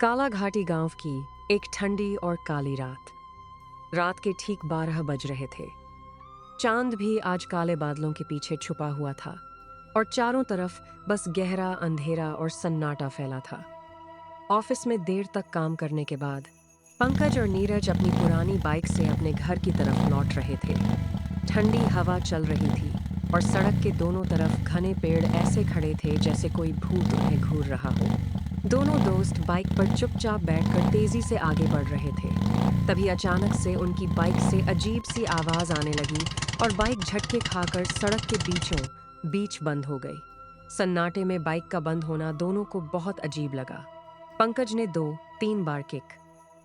काला घाटी गांव की एक ठंडी और काली रात। रात के ठीक 12 बज रहे थे। चांद भी आज काले बादलों के पीछे छुपा हुआ था और चारों तरफ बस गहरा अंधेरा और सन्नाटा फैला था। ऑफिस में देर तक काम करने के बाद पंकज और नीरज अपनी पुरानी बाइक से अपने घर की तरफ लौट रहे थे। ठंडी हवा चल रही थी और सड़क के दोनों तरफ घने पेड़ ऐसे खड़े थे जैसे कोई भूत उन्हें घूर रहा हो। दोनों दोस्त बाइक पर चुपचाप बैठकर तेजी से आगे बढ़ रहे थे। तभी अचानक से उनकी बाइक से अजीब सी आवाज आने लगी और बाइक झटके खाकर सड़क के बीचों बीच बंद हो गई। सन्नाटे में बाइक का बंद होना दोनों को बहुत अजीब लगा। पंकज ने 2-3 बार किक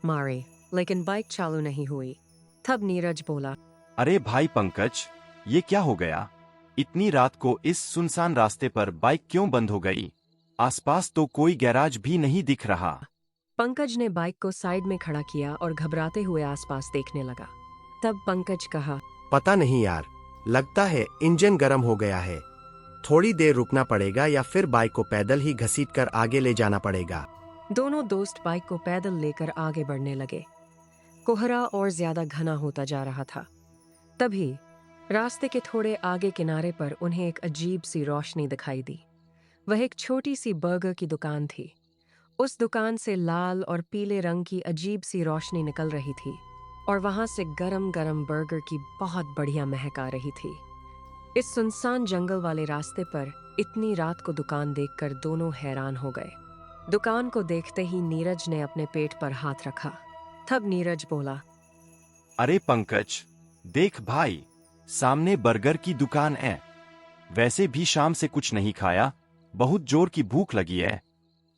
मारे लेकिन बाइक चालू नहीं हुई। तब नीरज बोला, अरे भाई पंकज, ये क्या हो गया? इतनी रात को इस सुनसान रास्ते पर बाइक क्यों बंद हो गई? आसपास तो कोई गैराज भी नहीं दिख रहा। पंकज ने बाइक को साइड में खड़ा किया और घबराते हुए आसपास देखने लगा। तब पंकज कहा, पता नहीं यार, लगता है इंजन गर्म हो गया है। थोड़ी देर रुकना पड़ेगा या फिर बाइक को पैदल ही घसीटकर आगे ले जाना पड़ेगा। दोनों दोस्त बाइक को पैदल लेकर आगे बढ़ने लगे। कोहरा और ज्यादा घना होता जा रहा था। तभी रास्ते के थोड़े आगे किनारे पर उन्हें एक अजीब सी रोशनी दिखाई दी। वह एक छोटी सी बर्गर की दुकान थी। उस दुकान से लाल और पीले रंग की अजीब सी रोशनी निकल रही थी और वहां से गरम गरम बर्गर की बहुत बढ़िया महक आ रही थी। इस सुनसान जंगल वाले रास्ते पर इतनी रात को दुकान देखकर दोनों हैरान हो गए। दुकान को देखते ही नीरज ने अपने पेट पर हाथ रखा। तब नीरज बोला, अरे पंकज, देख भाई, सामने बर्गर की दुकान है। वैसे भी शाम से कुछ नहीं खाया, बहुत जोर की भूख लगी है।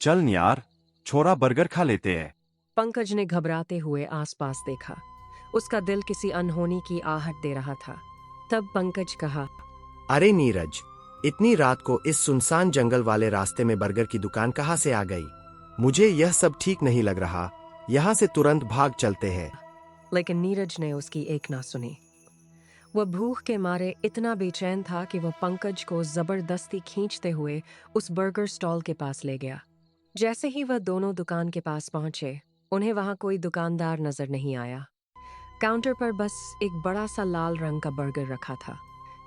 चल यार, छोरा बर्गर खा लेते हैं। पंकज ने घबराते हुए आसपास देखा। उसका दिल किसी अनहोनी की आहट दे रहा था। तब पंकज कहा, अरे नीरज, इतनी रात को इस सुनसान जंगल वाले रास्ते में बर्गर की दुकान कहाँ से आ गई? मुझे यह सब ठीक नहीं लग रहा। यहाँ से तुरंत भाग चलते हैं। लेकिन नीरज ने उसकी एक ना सुनी। वह भूख के मारे इतना बेचैन था कि वह पंकज को जबरदस्ती खींचते हुए उस बर्गर स्टॉल के पास ले गया। जैसे ही वह दोनों दुकान के पास पहुंचे, उन्हें वहां कोई दुकानदार नजर नहीं आया। काउंटर पर बस एक बड़ा सा लाल रंग का बर्गर रखा था,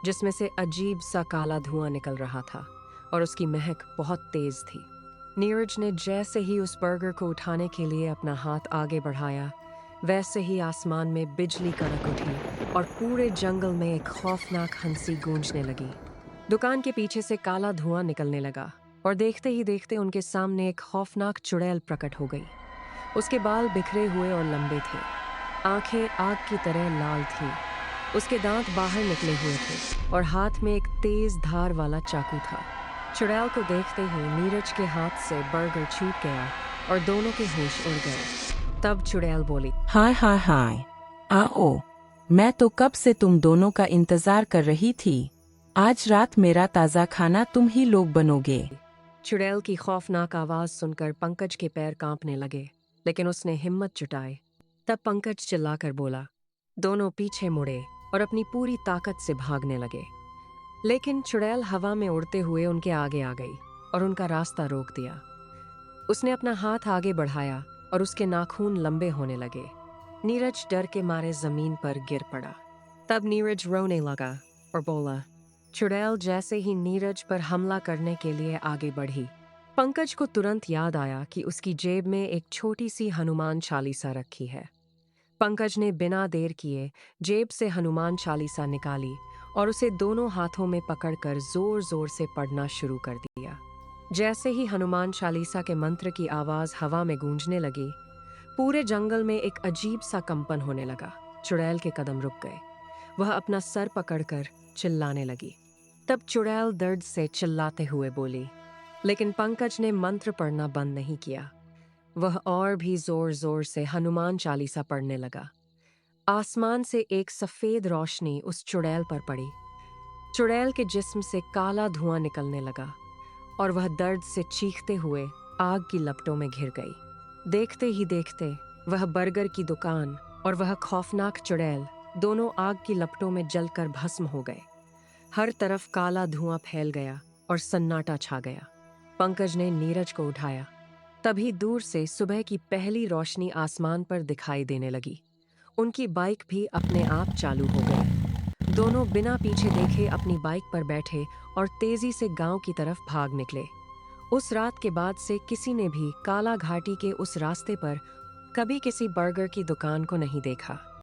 जिसमें से अजीब सा काला धुआं निकल रहा था और उसकी महक बहुत तेज थी। नीरज ने जैसे ही उस बर्गर को उठाने के लिए अपना हाथ आगे बढ़ाया, वैसे ही आसमान में बिजली कड़क उठी और पूरे जंगल में एक खौफनाक हंसी गूंजने लगी। दुकान के पीछे से काला धुआं निकलने लगा और देखते ही देखते उनके सामने एक खौफनाक चुड़ैल प्रकट हो गई। उसके बाल बिखरे हुए और लंबे थे, आंखें आग की तरह लाल थीं। उसके दांत बाहर निकले हुए थे और हाथ में एक तेज धार वाला चाकू था। चुड़ैल को देखते ही नीरज के हाथ से बर्गर छूट गया और दोनों के होश उड़ गए। तब चुड़ैल बोली, हाय हाय हाय, आओ, मैं तो कब से तुम दोनों का इंतजार कर रही थी। आज रात मेरा ताज़ा खाना तुम ही लोग बनोगे। चुड़ैल की खौफनाक आवाज सुनकर पंकज के पैर कांपने लगे, लेकिन उसने हिम्मत जुटाई। तब पंकज चिल्लाकर बोला। दोनों पीछे मुड़े और अपनी पूरी ताकत से भागने लगे, लेकिन चुड़ैल हवा में उड़ते हुए उनके आगे आ गई और उनका रास्ता रोक दिया। उसने अपना हाथ आगे बढ़ाया और उसके नाखून लंबे होने लगे। नीरज डर के मारे जमीन पर गिर पड़ा। तब नीरज रोने लगा और बोला। चुड़ैल जैसे ही नीरज पर हमला करने के लिए आगे बढ़ी, पंकज को तुरंत याद आया कि उसकी जेब में एक छोटी सी हनुमान चालीसा रखी है। पंकज ने बिना देर किए जेब से हनुमान चालीसा निकाली और उसे दोनों हाथों में पकड़कर जोर जोर से पढ़ना शुरू कर दिया। जैसे ही हनुमान चालीसा के मंत्र की आवाज हवा में गूंजने लगी, पूरे जंगल में एक अजीब सा कंपन होने लगा। चुड़ैल के कदम रुक गए। वह अपना सर पकड़कर चिल्लाने लगी। तब चुड़ैल दर्द से चिल्लाते हुए बोली, लेकिन पंकज ने मंत्र पढ़ना बंद नहीं किया। वह और भी जोर जोर से हनुमान चालीसा पढ़ने लगा। आसमान से एक सफेद रोशनी उस चुड़ैल पर पड़ी। चुड़ैल के जिस्म से काला धुआं निकलने लगा और वह दर्द से चीखते हुए आग की लपटों में घिर गई। देखते ही देखते वह बर्गर की दुकान और वह खौफनाक चुड़ैल दोनों आग की लपटों में जलकर भस्म हो गए। हर तरफ काला धुआं फैल गया और सन्नाटा छा गया। पंकज ने नीरज को उठाया तभी दूर से सुबह की पहली रोशनी आसमान पर दिखाई देने लगी। उनकी बाइक भी अपने आप चालू हो गई। दोनों बिना पीछे देखे अपनी बाइक पर बैठे और तेजी से गांव की तरफ भाग निकले। उस रात के बाद से किसी ने भी काला घाटी के उस रास्ते पर कभी किसी बर्गर की दुकान को नहीं देखा।